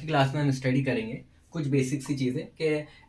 की क्लास में हम स्टडी करेंगे कुछ बेसिक सी चीज़ें कि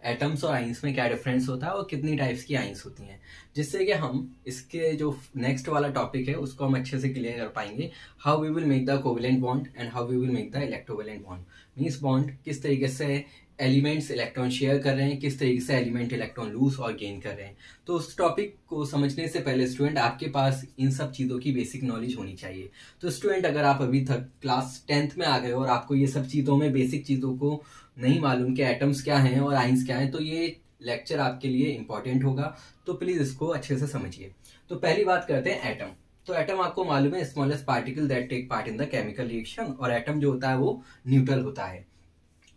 एटम्स और आइंस में क्या डिफरेंस होता है और कितनी टाइप्स की आइंस होती हैं, जिससे कि हम इसके जो नेक्स्ट वाला टॉपिक है उसको हम अच्छे से क्लियर कर पाएंगे। How we will make the covalent bond and how we will make the electrovalent bond. Means bond किस तरीके से एलिमेंट्स इलेक्ट्रॉन शेयर कर रहे हैं, किस तरीके से एलिमेंट इलेक्ट्रॉन लूज और गेन कर रहे हैं। तो उस टॉपिक को समझने से पहले स्टूडेंट आपके पास इन सब चीज़ों की बेसिक नॉलेज होनी चाहिए। तो स्टूडेंट अगर आप अभी तक क्लास 10th में आ गए और आपको ये सब चीज़ों में बेसिक चीज़ों को नहीं मालूम कि एटम्स क्या हैं और आइंस क्या हैं, तो ये लेक्चर आपके लिए इंपॉर्टेंट होगा। तो प्लीज़ इसको अच्छे से समझिए। तो पहली बात करते हैं एटम। तो एटम आपको मालूम है smallest particle that take part in the chemical reaction, और एटम जो होता है वो न्यूट्रल होता है।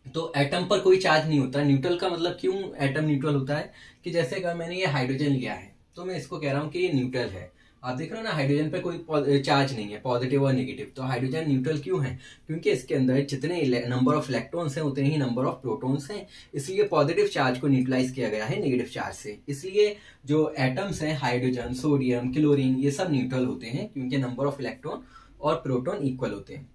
तो एटम पर कोई चार्ज नहीं होता। न्यूट्रल का मतलब क्यों एटम न्यूट्रल होता है कि जैसे अगर मैंने ये हाइड्रोजन लिया है तो मैं इसको कह रहा हूँ कि ये न्यूट्रल है। आप देख रहे हो ना, हाइड्रोजन पे कोई चार्ज नहीं है, पॉजिटिव और नेगेटिव। तो हाइड्रोजन न्यूट्रल क्यों है? क्योंकि इसके अंदर जितने नंबर ऑफ इलेक्ट्रॉन्स हैं उतने ही नंबर ऑफ प्रोटॉन्स हैं, इसलिए पॉजिटिव चार्ज को न्यूट्रलाइज किया गया है नेगेटिव चार्ज से। इसलिए जो एटम्स हैं हाइड्रोजन, सोडियम, क्लोरीन, ये सब न्यूट्रल होते हैं क्योंकि नंबर ऑफ इलेक्ट्रॉन और प्रोटॉन इक्वल होते हैं।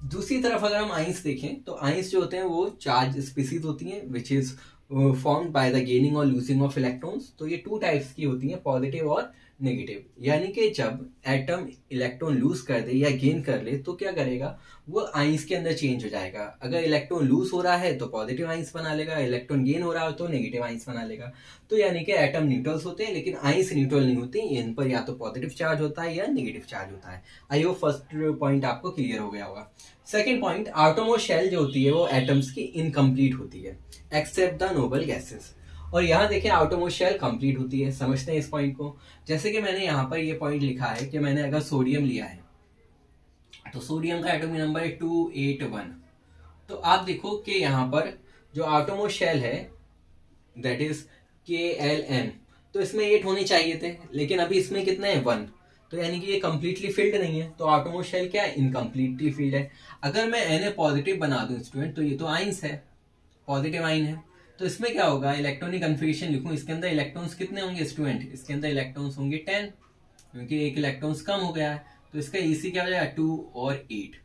दूसरी तरफ अगर हम आइंस देखें तो आइंस जो होते हैं वो चार्ज स्पीसीज होती हैं which is formed by the gaining और लूजिंग ऑफ इलेक्ट्रॉन्स। तो ये टू टाइप्स की होती हैं, पॉजिटिव और नेगेटिव। यानी कि जब एटम इलेक्ट्रॉन लूज कर दे या गेन कर ले तो क्या करेगा, वो आइंस के अंदर चेंज हो जाएगा। अगर इलेक्ट्रॉन लूज हो रहा है तो पॉजिटिव आइंस बना लेगा, इलेक्ट्रॉन गेन हो रहा है तो नेगेटिव आइंस बना लेगा। तो यानी कि एटम न्यूट्रल्स होते हैं लेकिन आइंस न्यूट्रल नहीं होती, इन पर या तो पॉजिटिव चार्ज होता है या नेगेटिव चार्ज होता है। आई होप फर्स्ट पॉइंट आपको क्लियर हो गया होगा। सेकेंड पॉइंट, आटोमोस्ट शेल जो होती है वो एटम्स की इनकम्प्लीट होती है एक्सेप्ट द नोबल गैसेस। और यहाँ देखें आटोमोस्ट शेल कंप्लीट होती है। समझते हैं इस पॉइंट को। जैसे कि मैंने यहाँ पर ये पॉइंट लिखा है कि मैंने अगर सोडियम लिया है तो सोडियम का एटॉमिक नंबर है 281। तो आप देखो कि यहाँ पर जो आटोमोस्ट शेल है दैट इज KLN, तो इसमें 8 होने चाहिए थे लेकिन अभी इसमें कितने हैं 1। तो यानी कि ये कंप्लीटली फिल्ड नहीं है। तो आटोमोस्ट शेल क्या है, इनकम्प्लीटली फिल्ड है। अगर मैं Na पॉजिटिव बना दूं स्टूडेंट तो ये तो आइंस है, पॉजिटिव आइन है। तो इसमें क्या होगा, इलेक्ट्रॉनिक कन्फिगरेशन लिखूं, इसके अंदर इलेक्ट्रॉन्स कितने होंगे स्टूडेंट, इसके अंदर इलेक्ट्रॉन्स होंगे 10 क्योंकि एक इलेक्ट्रॉन्स कम हो गया है। तो इसका EC क्या हो जाएगा 2 और 8।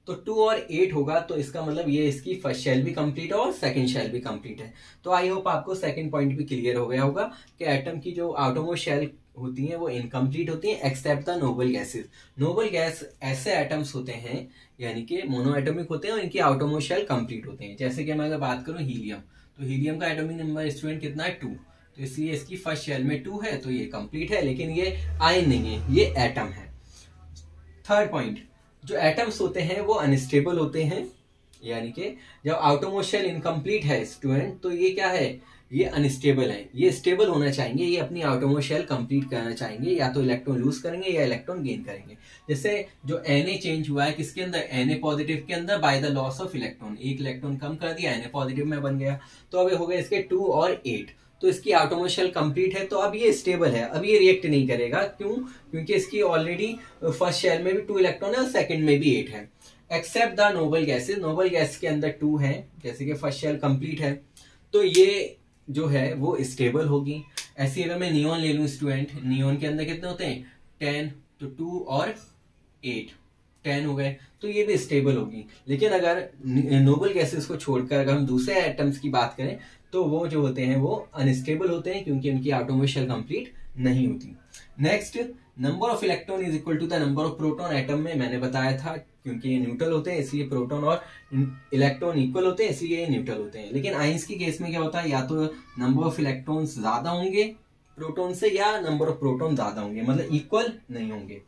तो 2 और 8 होगा तो इसका मतलब ये इसकी फर्स्ट शेल भी कंप्लीट है और सेकंड शेल भी कंप्लीट है। तो आई होप आपको सेकंड पॉइंट भी क्लियर हो गया होगा कि एटम की जो आटोमोस्ट शेल होती हैं वो इनकम्प्लीट होती हैं except the noble gases. Noble gas ऐसे एटम्स होते हैं यानी कि मोनो एटॉमिक होते हैं और इनकी आटोमोस्ट शेल कंप्लीट होते हैं। जैसे कि मैं अगर बात करूं हीलियम, तो हीलियम का एटॉमिक नंबर स्टूडेंट कितना है 2। तो इसलिए इसकी फर्स्ट शेल में 2 है तो ये कंप्लीट है, लेकिन ये आयन नहीं है, ये एटम है। थर्ड पॉइंट, जो एटम्स होते हैं वो अनस्टेबल होते हैं। यानी कि जब आटोमोस्ट शेल इनकम्प्लीट है स्टूडेंट तो ये क्या है, ये अनस्टेबल है। ये स्टेबल होना चाहिए, ये अपनी आटोमोस्ट शेल कंप्लीट करना चाहेंगे, या तो इलेक्ट्रॉन लूज करेंगे या इलेक्ट्रॉन गेन करेंगे। जैसे जो Na चेंज हुआ है किसके अंदर, Na पॉजिटिव के अंदर by the loss of electron. एक इलेक्ट्रॉन कम कर दिया, Na पॉजिटिव में बन गया। तो अब हो गए इसके 2 और 8। तो इसकी आटोमोस्ट शेल कंप्लीट है तो अब ये स्टेबल है, अब ये रिएक्ट नहीं करेगा। क्यों? क्योंकि इसकी ऑलरेडी फर्स्ट शेल में भी 2 इलेक्ट्रॉन है और सेकंड में भी 8 है। Except the noble gases, noble gas के अंदर 2 है, जैसे कि फर्स्ट शेल कंप्लीट है तो ये जो है वो स्टेबल होगी। ऐसे अगर मैं नियोन ले लूं स्टूडेंट, नियोन के अंदर कितने होते हैं 10, तो 2 और 8 10 हो गए, तो ये भी स्टेबल होगी। लेकिन अगर नोबल गैसेस को छोड़कर अगर हम दूसरे एटम्स की बात करें तो वो जो होते हैं वो अनस्टेबल होते हैं क्योंकि उनकी आटोमोस्ट शेल कंप्लीट नहीं होती। Next, number of electron is equal to the number of proton. Atom में मैंने बताया था क्योंकि ये न्यूट्रल होते हैं इसलिए प्रोटॉन और इलेक्ट्रॉन इक्वल होते हैं इसलिए ये न्यूट्रल होते हैं। लेकिन आइंस की केस में क्या होता है, या तो नंबर ऑफ इलेक्ट्रॉन्स ज्यादा होंगे प्रोटॉन से या नंबर ऑफ प्रोटॉन ज्यादा होंगे, मतलब इक्वल नहीं होंगे।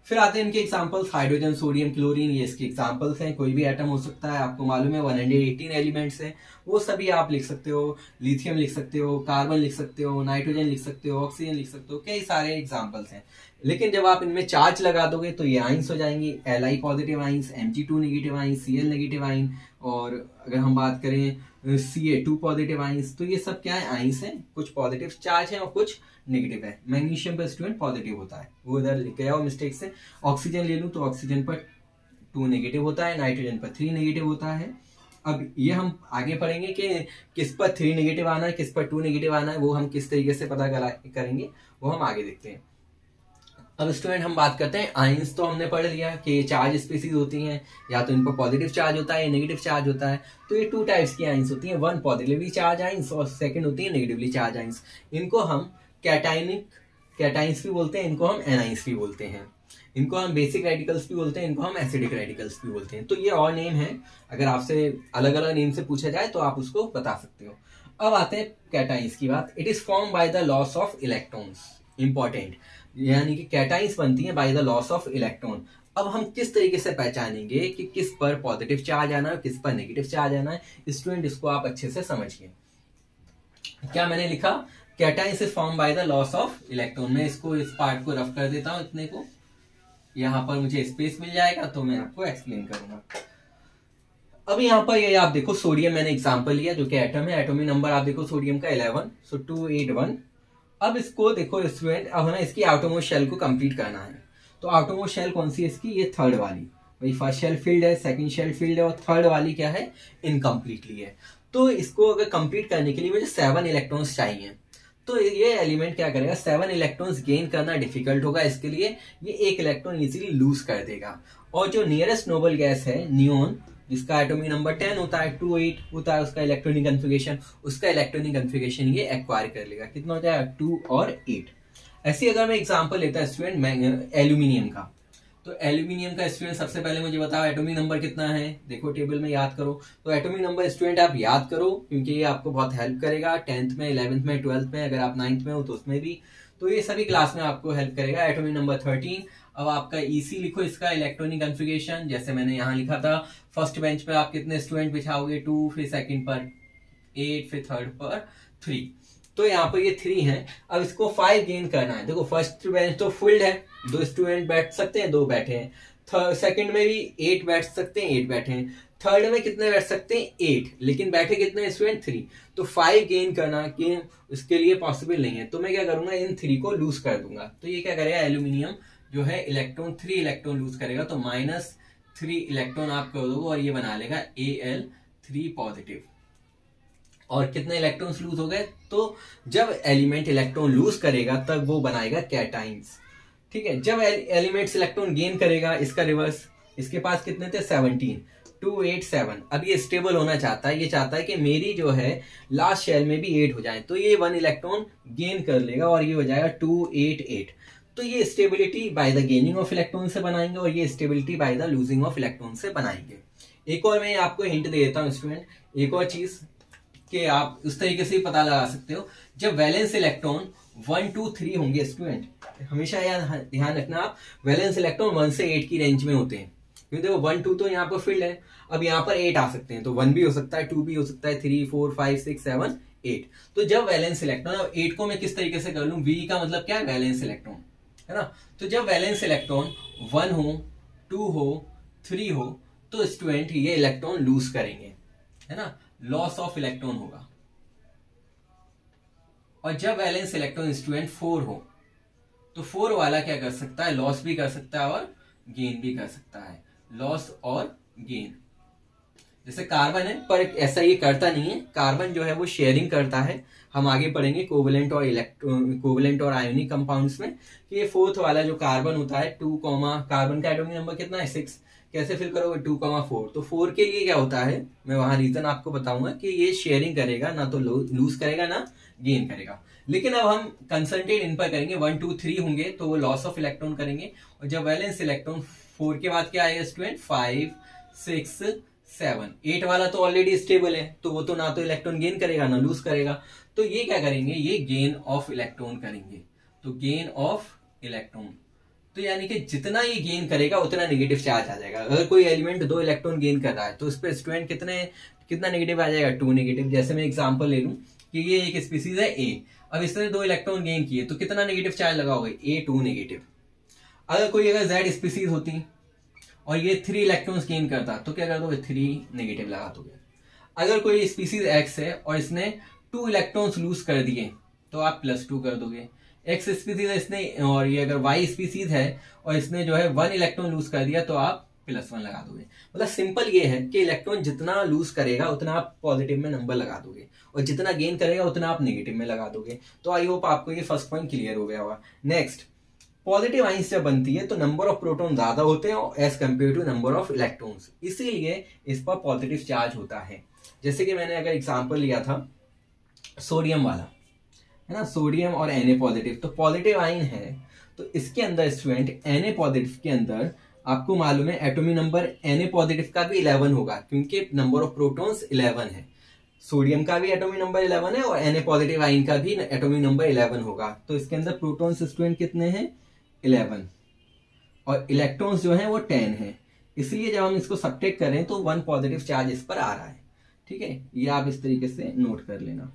फिर आते हैं इनके एग्जांपल्स, हाइड्रोजन, सोडियम, क्लोरीन, ये इसके एग्जांपल्स हैं। कोई भी एटम हो सकता है, आपको मालूम है 118 एलिमेंट्स हैं, वो सभी आप लिख सकते हो। लिथियम लिख सकते हो, कार्बन लिख सकते हो, नाइट्रोजन लिख सकते हो, ऑक्सीजन लिख सकते हो, कई सारे एग्जांपल्स हैं। लेकिन जब आप इनमें चार्ज लगा दोगे तो ये आइंस हो जाएंगी, Li positive ions, Mg2 negative ions, Cl negative ion, और अगर हम बात करें Ca2 पॉजिटिव आइंस, तो ये सब क्या है, आइंस हैं। कुछ पॉजिटिव चार्ज है और कुछ नेगेटिव है। मैग्नीशियम पर स्टूडेंट पॉजिटिव होता है, वो इधर लिख गया हो मिस्टेक से। ऑक्सीजन ले लूं तो ऑक्सीजन पर 2 नेगेटिव होता है, नाइट्रोजन पर 3 नेगेटिव होता है। अब ये हम आगे पढ़ेंगे कि किस पर 3 नेगेटिव आना है, किस पर 2 नेगेटिव आना है, वो हम किस तरीके से पता करेंगे वो हम आगे देखते हैं। अब स्टूडेंट हम बात करते हैं आयंस। तो हमने पढ़ लिया कि चार्ज स्पीसीज होती हैं, या तो इन पर पॉजिटिव चार्ज होता है या नेगेटिव चार्ज होता है। तो ये 2 टाइप्स की आयंस होती हैं, वन पॉजिटिवली चार्ज आयंस और सेकंड होती है नेगेटिवली चार्ज आयंस। इनको हम कैटाइंस भी बोलते हैं, इनको हम एनाइंस भी बोलते हैं, इनको हम बेसिक रेडिकल्स भी बोलते हैं, इनको हम एसिडिक रेडिकल्स भी बोलते हैं। तो ये और नेम है, अगर आपसे अलग अलग नेम से पूछा जाए तो आप उसको बता सकते हो। अब आते हैं कैटाइंस की बात। It is form by the loss of electrons, important, यानी कि कैटाइंस बनती है by the loss of electron. अब हम किस तरीके से पहचानेंगे कि किस पर पॉजिटिव चार्ज आना है, किस पर नेगेटिव चार्ज आना है, स्टूडेंट इसको आप अच्छे से समझिए। क्या मैंने लिखा, cations is form by the loss of electron. मैं इसको इस पार्ट को रफ कर देता हूं, इतने को, यहां पर मुझे स्पेस मिल जाएगा तो मैं आपको एक्सप्लेन करूंगा। अब यहाँ पर ये आप देखो सोडियम मैंने एग्जांपल लिया जो कि एटम है, एटॉमिक नंबर आप देखो सोडियम का 11, सो 281। अब इसको देखो स्टूडेंट, अब हमें इसकी आउटरमोस्ट शेल को कंप्लीट करना है। तो आउटरमोस्ट शेल कौन सी है इसकी, ये थर्ड वाली, भाई फर्स्ट शेल फील्ड है, सेकंड शेल फील्ड है और थर्ड वाली क्या है, इनकम्प्लीटली है। तो इसको अगर कंप्लीट करने के लिए मुझे 7 इलेक्ट्रॉन्स चाहिए। तो ये एलिमेंट क्या करेगा, 7 इलेक्ट्रॉन्स गेन करना डिफिकल्ट होगा, इसके लिए ये 1 इलेक्ट्रॉन इजीली लूज कर देगा। और जो नियरेस्ट नोबल गैस है नियोन, जिसका एटॉमिक नंबर 10 होता है, 28 होता है उसका इलेक्ट्रॉनिक कन्फिगरेशन, उसका इलेक्ट्रॉनिक कन्फिगरेशन ये एक्वायर कर लेगा। कितना हो जाएगा, 2 और 8। ऐसी अगर मैं एग्जांपल लेता है स्टूडेंट एल्यूमिनियम का, तो एल्यूमिनियम का स्टूडेंट सबसे पहले मुझे बताओ एटॉमिक नंबर कितना है, देखो टेबल में याद करो। तो एटॉमिक नंबर स्टूडेंट आप याद करो, क्योंकि ये आपको बहुत हेल्प करेगा 10th में, 11th में, 12th में, अगर आप 9th में हो तो उसमें भी, तो ये सभी क्लास में आपको हेल्प करेगा। Atomic number 13। अब आपका ईसी लिखो, इसका इलेक्ट्रॉनिक कन्फिगरेशन, जैसे मैंने यहाँ लिखा था, फर्स्ट बेंच पर आप कितने स्टूडेंट बिछाओगे, 2, फिर सेकंड पर 8, फिर थर्ड पर 3। तो यहाँ पर ये 3 है। अब इसको 5 गेन करना है। देखो फर्स्ट बेंच तो फुल्ड है, 2 स्टूडेंट बैठ सकते हैं, 2 बैठे हैं। सेकंड में भी 8 बैठ सकते हैं, 8 बैठे हैं। थर्ड में कितने बैठ सकते हैं, 8, लेकिन बैठे कितने स्टूडेंट, 3। तो 5 गेन करना कि इसके लिए पॉसिबल नहीं है, तो मैं क्या करूंगा, इन 3 को लूज कर दूंगा। तो ये क्या करेगा, एल्यूमिनियम जो है इलेक्ट्रॉन 3 इलेक्ट्रॉन लूज करेगा, तो -3 इलेक्ट्रॉन आप कर दोगे और ये बना लेगा Al3 पॉजिटिव। और कितने इलेक्ट्रॉन्स लूज हो गए, तो जब एलिमेंट इलेक्ट्रॉन लूज करेगा तब वो बनाएगा कैटाइंस। ठीक है, जब एलिमेंट्स इलेक्ट्रॉन गेन करेगा, इसका रिवर्स, इसके पास कितने थे, 17, 287। अब ये स्टेबल होना चाहता है, ये चाहता है कि मेरी जो है लास्ट शेल में भी 8 हो जाए, तो ये 1 इलेक्ट्रॉन गेन कर लेगा और ये हो जाएगा 288। तो ये stability by the gaining of electron से बनाएंगे और ये stability by the losing of electron से बनाएंगे। एक और मैं आपको हिंट दे देता हूं स्टूडेंट, एक और चीज कि आप उस तरीके से पता लगा सकते हो, जब वैलेंस इलेक्ट्रॉन 1, 2, 3 होंगे स्टूडेंट, हमेशा ध्यान रखना आप, वैलेंस इलेक्ट्रॉन 1 से 8 की रेंज में होते हैं, क्योंकि देखो 1, 2 तो यहाँ पर फील्ड है, अब यहाँ पर 8 आ सकते हैं, तो 1 भी हो सकता है, 2 भी हो सकता है, 3, 4, 5, 6, 7, 8। तो जब वैलेंस इलेक्ट्रॉन, अब 8 को मैं किस तरीके से कर लूं, V का मतलब क्या है, वैलेंस इलेक्ट्रॉन है ना। तो जब वैलेंस इलेक्ट्रॉन 1 हो, 2 हो, 3 हो, तो स्टूडेंट ये इलेक्ट्रॉन लूज करेंगे, है ना, लॉस ऑफ इलेक्ट्रॉन होगा। और जब वैलेंस इलेक्ट्रॉन स्टूडेंट 4 हो, तो 4 वाला क्या कर सकता है, लॉस भी कर सकता है और गेन भी कर सकता है, लॉस और गेन। जैसे कार्बन है, पर ऐसा ये करता नहीं है, कार्बन जो है वो शेयरिंग करता है। हम आगे पढ़ेंगे कोवेलेंट और आयोनिक कंपाउंड्स में कि ये 4th वाला जो कार्बन होता है, 2, कार्बन का एटॉमिक नंबर कितना है, 6, कैसे फिल करोगे, 2,4। तो 4 के लिए क्या होता है, मैं वहां रीजन आपको बताऊंगा कि ये शेयरिंग करेगा, ना तो लूज करेगा ना गेन करेगा। लेकिन अब हम कंसंट्रेट इन पर करेंगे, 1, 2, 3 होंगे तो वो लॉस ऑफ इलेक्ट्रॉन करेंगे। और जब वैलेंस इलेक्ट्रॉन 4 के बाद क्या आएगा स्टूडेंट, 5, 6, 7, 8 वाला तो ऑलरेडी स्टेबल है, तो वो तो ना तो इलेक्ट्रॉन गेन करेगा ना लूज करेगा, तो ये क्या करेंगे, ये गेन ऑफ इलेक्ट्रॉन करेंगे। तो गेन ऑफ इलेक्ट्रॉन, तो यानी कि जितना ये गेन करेगा उतना नेगेटिव चार्ज आ जाएगा। अगर कोई एलिमेंट 2 इलेक्ट्रॉन गेन कर रहा है तो उस पर स्टूडेंट कितना नेगेटिव आ जाएगा, 2 नेगेटिव। जैसे मैं एग्जांपल ले लूं कि ये एक स्पीसीज है ए, अब इसने 2 इलेक्ट्रॉन गेन किए तो कितना नेगेटिव चार्ज लगाओगे, A2 नेगेटिव। अगर Z स्पीसीज होती और ये 3 इलेक्ट्रॉन्स गेन करता तो क्या कर दोगे, 3 नेगेटिव लगा दोगे। अगर कोई स्पीसीज X है और इसने 2 इलेक्ट्रॉन्स लूज कर दिए तो आप +2 कर दोगे। X स्पीसीज है इसने, और ये अगर Y स्पीसीज है और इसने जो है 1 इलेक्ट्रॉन लूज कर दिया तो आप +1 लगा दोगे। मतलब सिंपल ये है कि इलेक्ट्रॉन जितना लूज करेगा उतना आप पॉजिटिव में नंबर लगा दोगे और जितना गेन करेगा उतना आप नेगेटिव में लगा दोगे। तो आई होप आपको ये फर्स्ट पॉइंट क्लियर हो गया होगा। नेक्स्ट, पॉजिटिव आइंस जब बनती है तो नंबर ऑफ प्रोटॉन ज्यादा होते हैं as compare to number of electrons, इसीलिए इस पर पॉजिटिव चार्ज होता है। जैसे कि मैंने अगर एग्जांपल लिया था सोडियम वाला, है ना, सोडियम और Na पॉजिटिव, तो पॉजिटिव आइन है तो इसके अंदर स्टूडेंट Na पॉजिटिव के अंदर आपको मालूम है एटॉमिक नंबर Na पॉजिटिव का भी 11 होगा, क्योंकि नंबर ऑफ प्रोटॉन्स 11 है। सोडियम का भी एटॉमिक नंबर 11 है और Na पॉजिटिव आइन का भी एटॉमिक नंबर 11 होगा। तो इसके अंदर प्रोटॉन्स स्टूडेंट कितने हैं? 11, और इलेक्ट्रॉन्स जो हैं वो 10 है। इसलिए जब हम इसको सब्ट्रैक्ट करें तो 1 पॉजिटिव चार्ज इस पर आ रहा है। ठीक है, ये आप इस तरीके से नोट कर लेना।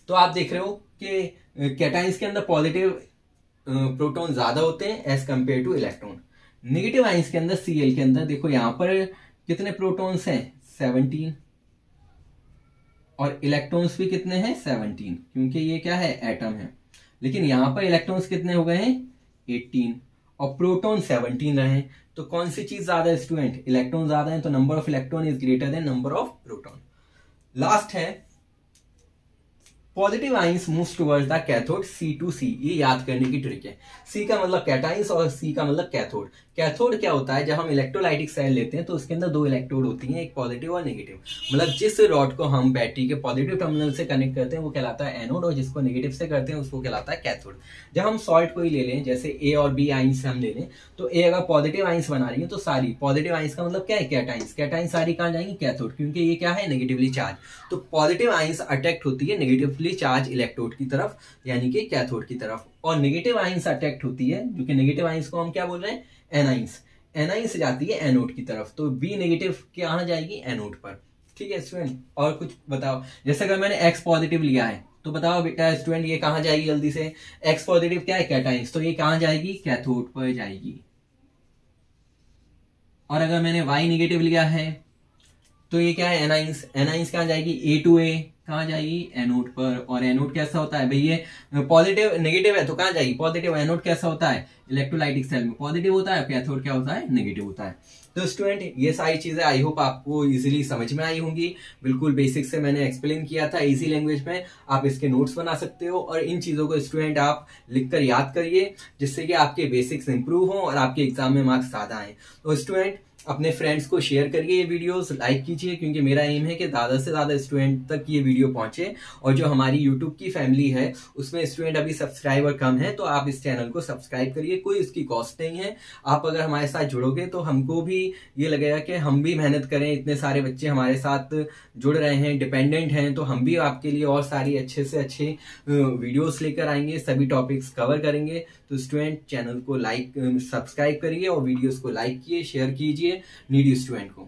तो आप देख रहे हो कि कैटाइंस के अंदर पॉजिटिव प्रोटॉन ज्यादा होते हैं as compare to electron. Negative ions के अंदर Cl के अंदर देखो यहां पर कितने प्रोटॉन्स हैं? 17, और इलेक्ट्रॉन्स भी कितने हैं? 17, क्योंकि ये क्या है? एटम है। लेकिन यहां पर इलेक्ट्रॉन्स कितने हो गए हैं? 18, और प्रोटॉन 17 रहे। तो कौन सी चीज ज्यादा है स्टूडेंट? इलेक्ट्रॉन ज्यादा है, तो number of electron is greater than number of proton. Last है positive ions moves towards the cathode C2C। ये याद करने की ट्रिक है। C का मतलब कैटाइंस और C का मतलब कैथोड। कैथोड क्या होता है? जब हम इलेक्ट्रोलाइटिक सेल लेते हैं तो उसके अंदर 2 इलेक्ट्रोड होती हैं, एक पॉजिटिव और नेगेटिव। मतलब जिस रॉड को हम बैटरी के पॉजिटिव टर्मिनल से कनेक्ट करते हैं वो कहलाता है एनोड, और जिसको नेगेटिव से करते हैं उसको कहलाता है कैथोड। जब हम सॉल्ट को ही ले लें, जैसे A और B आइंस हम ले लें, तो A अगर पॉजिटिव आइंस बना रही है तो सारी पॉजिटिव आइंस का मतलब क्या है? कैटाइंस। कैटाइंस सारी कहां जाएंगी? कैथोड, क्योंकि ये क्या है? Negatively charge. तो पॉजिटिव आइंस अट्रैक्ट होती है नेगेटिवली चार्ज इलेक्ट्रोड की तरफ, यानी कि कैथोड की तरफ, और नेगेटिव आइंस अट्रैक्ट होती है, जो कि नेगेटिव आइंस को हम क्या बोल रहे हैं? एनाइंस। एनाइंस जाती है एनोड की तरफ, तो बी नेगेटिव कहां जाएगी? एनोड पर। ठीक है स्टूडेंट, और कुछ बताओ। जैसे अगर मैंने एक्स पॉजिटिव लिया है तो बताओ बेटा स्टूडेंट ये कहां जाएगी? जल्दी से। एक्स पॉजिटिव क्या है? कैटाइंस, तो ये कहां जाएगी? कैथोड पर जाएगी। और अगर मैंने वाई नेगेटिव लिया है तो ये क्या है? एनाइंस। एनाइंस कहां जाएगी? A2A कहां जाएगी? एनोड पर। और एनोड कैसा होता है भाई? ये पॉजिटिव नेगेटिव है तो कहां जाएगी? पॉजिटिव। एनोड कैसा होता है? इलेक्ट्रोलाइटिक सेल में पॉजिटिव होता है, कैथोड क्या होता है? नेगेटिव होता है। तो स्टूडेंट ये सारी चीजें आई होप आपको इजीली समझ में आई होंगी। बिल्कुल बेसिक से मैंने एक्सप्लेन किया था इजी लैंग्वेज में। आप इसके नोट्स बना सकते हो और इन चीजों को स्टूडेंट आप लिखकर याद करिए, जिससे कि आपके बेसिक्स इंप्रूव हो और आपके एग्जाम में मार्क्स ज्यादा आए। तो स्टूडेंट अपने फ्रेंड्स को शेयर करिए, ये वीडियोस लाइक कीजिए, क्योंकि मेरा एम है कि ज्यादा से ज्यादा स्टूडेंट तक ये वीडियो पहुंचे। और जो हमारी यूट्यूब की फैमिली है उसमें स्टूडेंट अभी सब्सक्राइबर कम है, तो आप इस चैनल को सब्सक्राइब करिए, कोई उसकी कॉस्ट नहीं है। आप अगर हमारे साथ जुड़ोगे तो हमको भी ये लगेगा कि हम भी मेहनत करें, इतने सारे बच्चे हमारे साथ जुड़ रहे हैं, डिपेंडेंट हैं, तो हम भी आपके लिए और सारी अच्छे से अच्छे वीडियोस लेकर आएंगे, सभी टॉपिक्स कवर करेंगे। तो स्टूडेंट चैनल को लाइक सब्सक्राइब करिए और वीडियोस को लाइक कीजिए, शेयर कीजिए नीडी स्टूडेंट को।